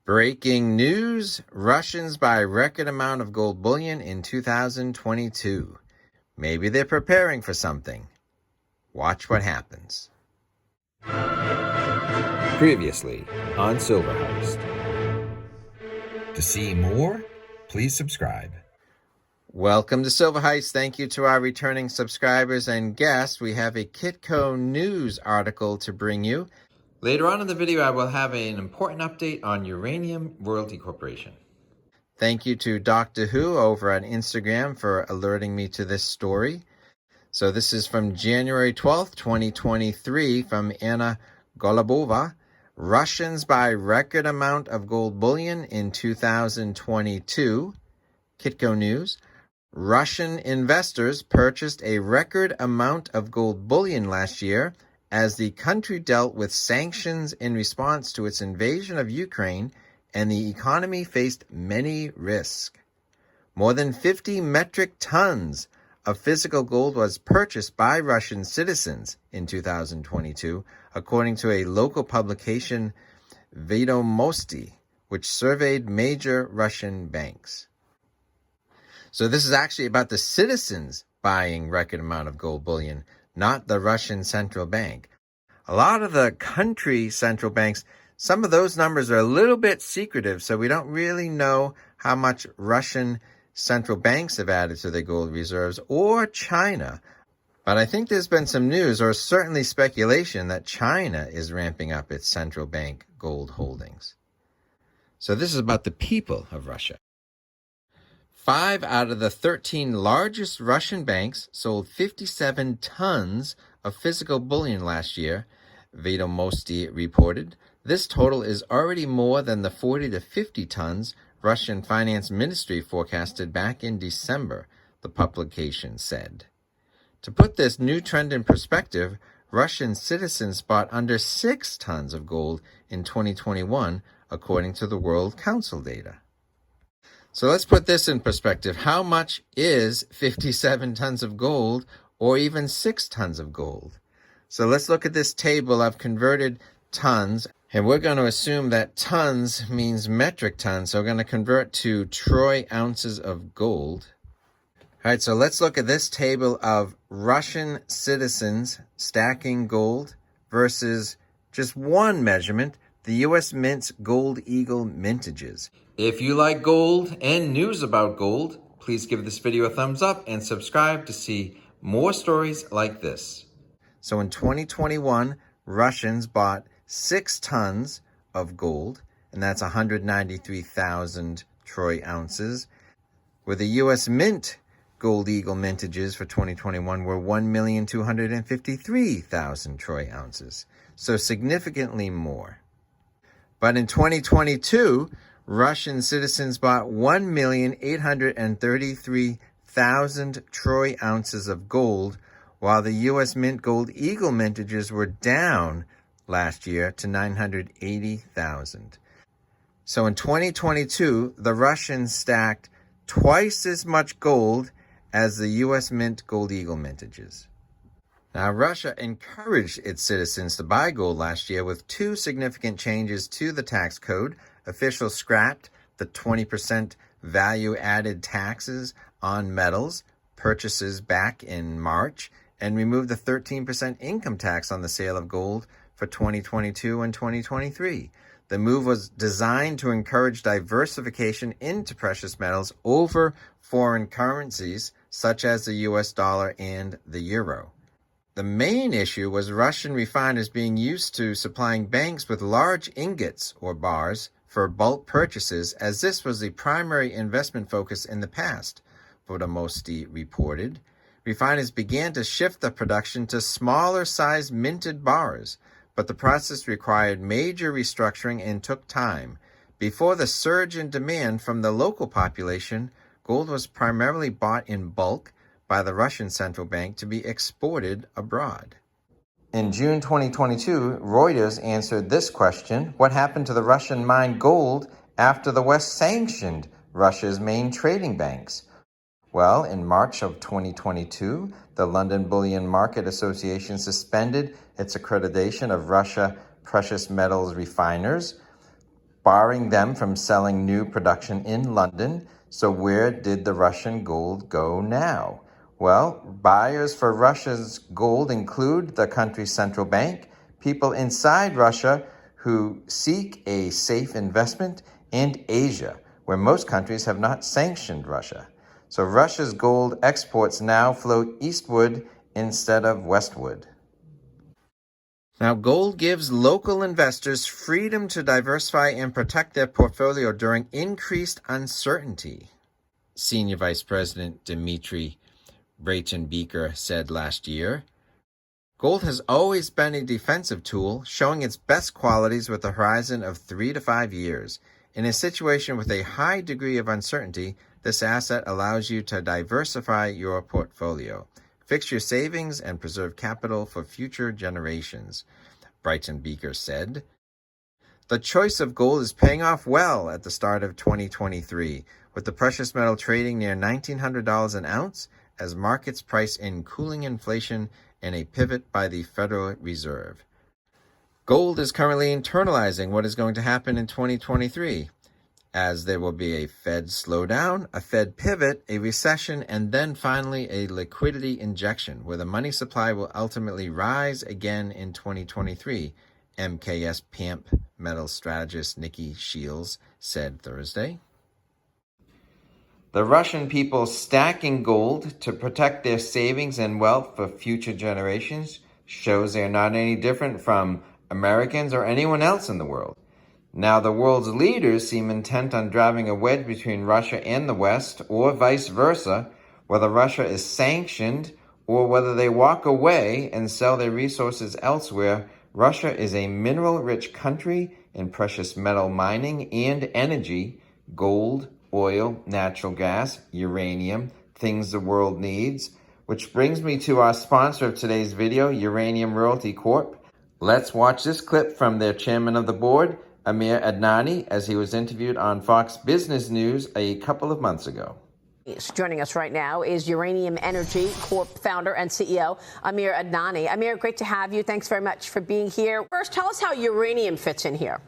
Breaking news, Russians buy record amount of gold bullion in 2022. Maybe they're preparing for something. Watch what happens. Previously on Silver Heist. To see more, please subscribe. Welcome to Silver Heist. Thank you to our returning subscribers and guests. We have a Kitco News article to bring you. Later on in the video, I will have an important update on Uranium Royalty Corporation. Thank you to Dr. Who over on Instagram for alerting me to this story. So this is from January 12th, 2023 from Anna Golubova. Russians buy record amount of gold bullion in 2022. Kitco News. Russian investors purchased a record amount of gold bullion last year as the country dealt with sanctions in response to its invasion of Ukraine and the economy faced many risks. More than 50 metric tons of physical gold was purchased by Russian citizens in 2022, according to a local publication, Vedomosti, which surveyed major Russian banks. So this is actually about the citizens buying record amount of gold bullion, not the Russian central bank. A lot of the country central banks, some of those numbers are a little bit secretive, so we don't really know how much Russian central banks have added to their gold reserves or China. But I think there's been some news, or certainly speculation, that China is ramping up its central bank gold holdings. So this is about the people of Russia. 5 out of the 13 largest Russian banks sold 57 tons of physical bullion last year, Vedomosti reported. This total is already more than the 40 to 50 tons Russian Finance Ministry forecasted back in December, the publication said. To put this new trend in perspective, Russian citizens bought under 6 tons of gold in 2021, according to the World Council data. So let's put this in perspective. How much is 57 tons of gold or even 6 tons of gold? So let's look at this table. I've converted tons, and we're going to assume that tons means metric tons. So we're going to convert to troy ounces of gold. All right, so let's look at this table of Russian citizens stacking gold versus just one measurement, the U.S. Mint's Gold Eagle mintages. If you like gold and news about gold, please give this video a thumbs up and subscribe to see more stories like this. So in 2021, Russians bought 6 tons of gold, and that's 193,000 troy ounces, where the U.S. Mint Gold Eagle mintages for 2021 were 1,253,000 troy ounces, so significantly more. But in 2022, Russian citizens bought 1,833,000 troy ounces of gold, while the U.S. Mint Gold Eagle mintages were down last year to 980,000. So in 2022, the Russians stacked twice as much gold as the U.S. Mint Gold Eagle mintages. Now, Russia encouraged its citizens to buy gold last year with 2 significant changes to the tax code. Officials scrapped the 20% value-added taxes on metals purchases back in March and removed the 13% income tax on the sale of gold for 2022 and 2023. The move was designed to encourage diversification into precious metals over foreign currencies such as the US dollar and the euro. The main issue was Russian refiners being used to supplying banks with large ingots or bars for bulk purchases, as this was the primary investment focus in the past, Vodomosti reported. Refiners began to shift the production to smaller-sized minted bars, but the process required major restructuring and took time. Before the surge in demand from the local population, gold was primarily bought in bulk by the Russian central bank to be exported abroad. In June 2022, Reuters answered this question: what happened to the Russian mined gold after the West sanctioned Russia's main trading banks? Well, in March of 2022, the London Bullion Market Association suspended its accreditation of Russia precious metals refiners. barring them from selling new production in London. So where did the Russian gold go now? Well, buyers for Russia's gold include the country's central bank, people inside Russia who seek a safe investment, and Asia, where most countries have not sanctioned Russia. So Russia's gold exports now flow eastward instead of westward. Now, gold gives local investors freedom to diversify and protect their portfolio during increased uncertainty, Senior Vice President Dmitry Breitenbeker said last year. Gold has always been a defensive tool, showing its best qualities with a horizon of 3 to 5 years. In a situation with a high degree of uncertainty, this asset allows you to diversify your portfolio, fix your savings, and preserve capital for future generations, Breitenbeker said. The choice of gold is paying off well at the start of 2023, with the precious metal trading near $1,900 an ounce as markets price in cooling inflation and a pivot by the Federal Reserve. Gold is currently internalizing what is going to happen in 2023, as there will be a Fed slowdown, a Fed pivot, a recession, and then finally a liquidity injection, where the money supply will ultimately rise again in 2023, MKS PAMP metal strategist Nikki Shields said Thursday. The Russian people stacking gold to protect their savings and wealth for future generations shows they are not any different from Americans or anyone else in the world. Now, the world's leaders seem intent on driving a wedge between Russia and the West, or vice versa, whether Russia is sanctioned or whether they walk away and sell their resources elsewhere. Russia is a mineral-rich country in precious metal mining and energy, gold, oil, natural gas, uranium, things the world needs. Which brings me to our sponsor of today's video, Uranium Royalty Corp. Let's watch this clip from their chairman of the board, Amir Adnani, as he was interviewed on Fox Business News a couple of months ago. Joining us right now is Uranium Energy Corp founder and CEO Amir Adnani. Amir, great to have you. Thanks very much for being here. First, tell us how uranium fits in here.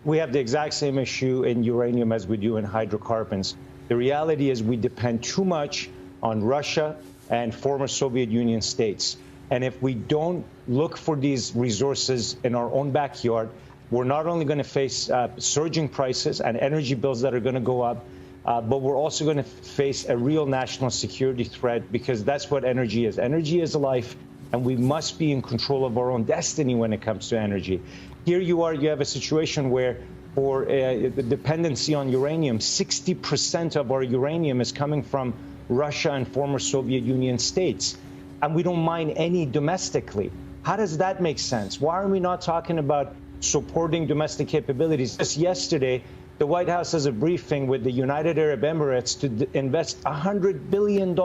We have the exact same issue in uranium as we do in hydrocarbons. The reality is we depend too much on Russia and former Soviet Union states. And if we don't look for these resources in our own backyard, we're not only going to face surging prices and energy bills that are going to go up, but we're also going to face a real national security threat, because that's what energy is. Energy is life, and we must be in control of our own destiny when it comes to energy. Here you have a situation where, for the dependency on uranium, 60% of our uranium is coming from Russia and former Soviet Union states, and we don't mine any domestically. How does that make sense? Why are we not talking about supporting domestic capabilities? Just yesterday, the White House has a briefing with the United Arab Emirates to invest $100 billion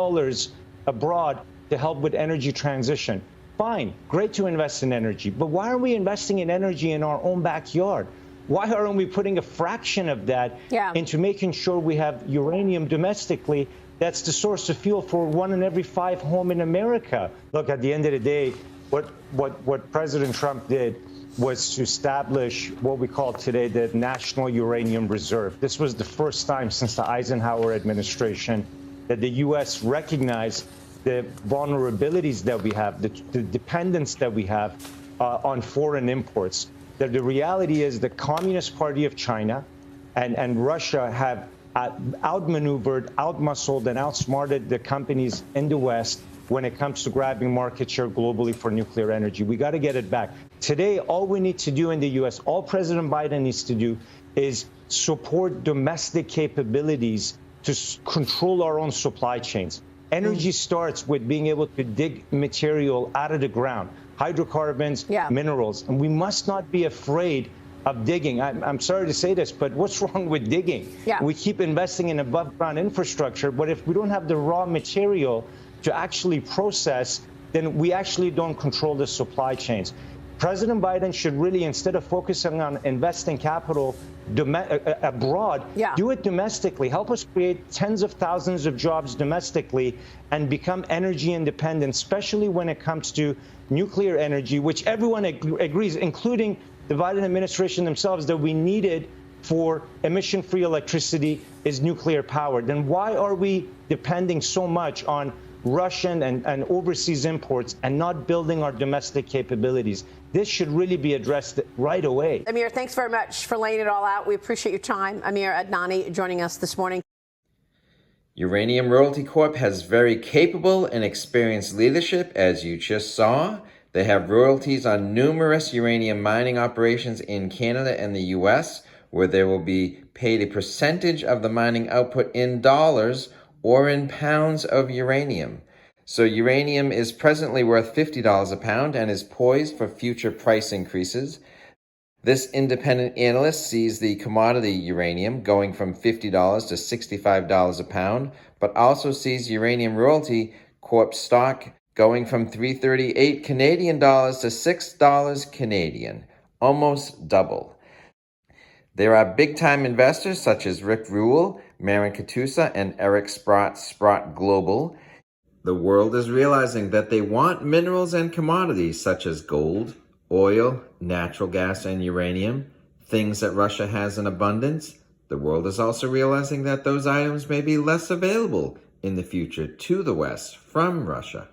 abroad to help with energy transition. Fine, great to invest in energy, but why are we investing in energy in our own backyard? Why aren't we putting a fraction of that into making sure we have uranium domestically? That's the source of fuel for 1 in every 5 homes in America. Look, at the end of the day, what President Trump did was to establish what we call today the National Uranium Reserve. This was the first time since the Eisenhower administration that the U.S. recognized the vulnerabilities that we have, the dependence that we have on foreign imports. That the reality is the Communist Party of China and Russia have outmaneuvered, outmuscled, and outsmarted the companies in the West when it comes to grabbing market share globally for nuclear energy. We got to get it back. Today, all we need to do in the U.S., all President Biden needs to do is support domestic capabilities to control our own supply chains. Energy starts with being able to dig material out of the ground, hydrocarbons, minerals, and we must not be afraid of digging. I'm sorry to say this, but what's wrong with digging? We keep investing in above ground infrastructure, but if we don't have the raw material to actually process, then we actually don't control the supply chains. President Biden should really, instead of focusing on investing capital abroad, do it domestically. Help us create tens of thousands of jobs domestically and become energy independent, especially when it comes to nuclear energy, which everyone agrees, including the Biden administration themselves, that we needed for emission-free electricity is nuclear power, then why are we depending so much on Russian and overseas imports and not building our domestic capabilities? This should really be addressed right away. Amir, thanks very much for laying it all out. We appreciate your time. Amir Adnani joining us this morning. Uranium Royalty Corp has very capable and experienced leadership, as you just saw. They have royalties on numerous uranium mining operations in Canada and the US, where they will be paid a percentage of the mining output in dollars or in pounds of uranium. So uranium is presently worth $50 a pound and is poised for future price increases. This independent analyst sees the commodity uranium going from $50 to $65 a pound, but also sees Uranium Royalty Corp stock going from $3.38 Canadian dollars to $6 Canadian, almost double. There are big-time investors such as Rick Rule, Marin Katusa, and Eric Sprott Global. The world is realizing that they want minerals and commodities such as gold, oil, natural gas, and uranium, things that Russia has in abundance. The world is also realizing that those items may be less available in the future to the West from Russia.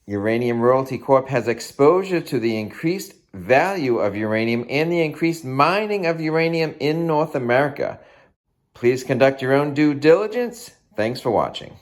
Uranium Royalty Corp has exposure to the increased value of uranium and the increased mining of uranium in North America. Please conduct your own due diligence. Thanks for watching.